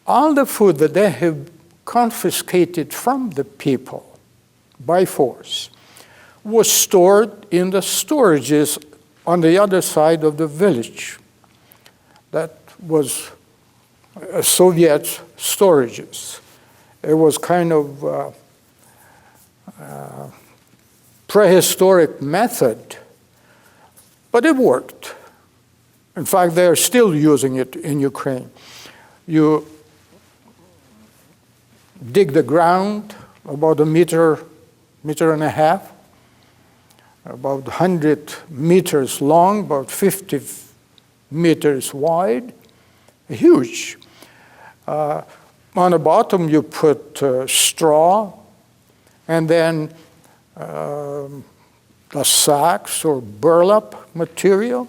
all the food that they have confiscated from the people by force was stored in the storages on the other side of the village. That was Soviet storages. It was kind of prehistoric method, but it worked. In fact, they're still using it in Ukraine. You dig the ground about a meter and a half, about 100 meters long, about 50 meters wide, huge. On the bottom you put straw, and then the sacks or burlap material,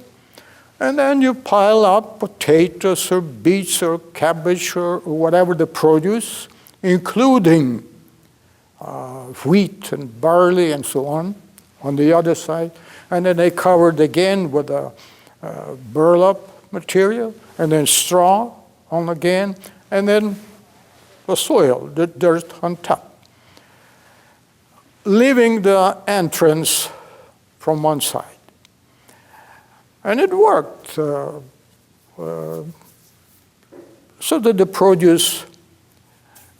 and then you pile up potatoes or beets or cabbage or whatever the produce, including wheat and barley and so on the other side. And then they covered again with a burlap material, and then straw on again, and then the soil, the dirt on top, leaving the entrance from one side. And it worked, so that the produce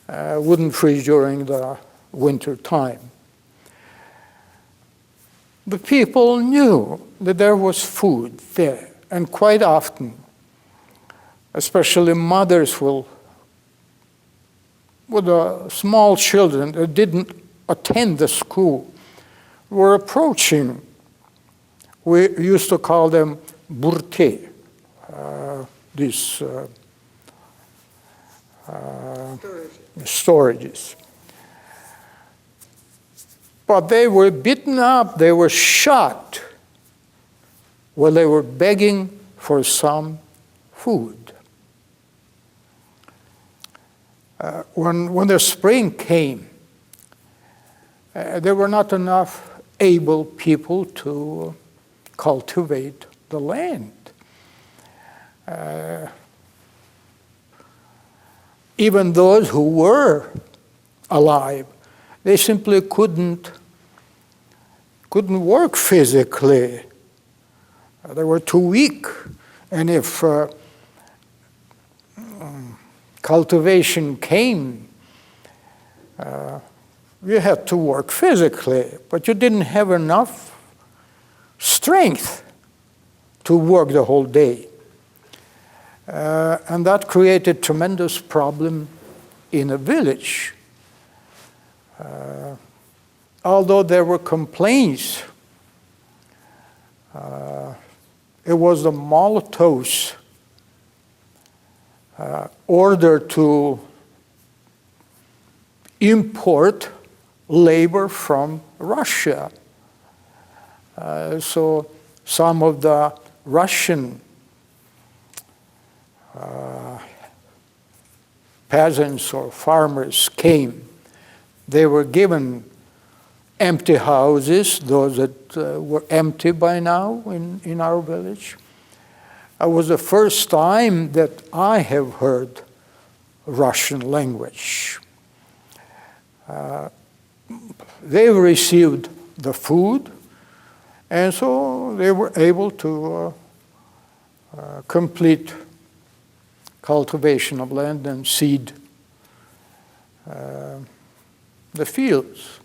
wouldn't freeze during the winter time. The people knew that there was food there, and quite often, especially mothers with small children that didn't attend the school, were approaching. We used to call them burty, these storages. But they were beaten up, they were shot while they were begging for some food. When the spring came, there were not enough able people to cultivate the land. Even those who were alive, they simply couldn't work physically. They were too weak. And if cultivation came, you had to work physically, but you didn't have enough strength to work the whole day. And that created tremendous problem in a village. Although there were complaints, it was the Molotov's order to import labor from Russia. So some of the Russian peasants or farmers came. They were given empty houses, those that were empty by now in our village. It was the first time that I have heard Russian language. They received the food, and so they were able to complete cultivation of land and seed the fields.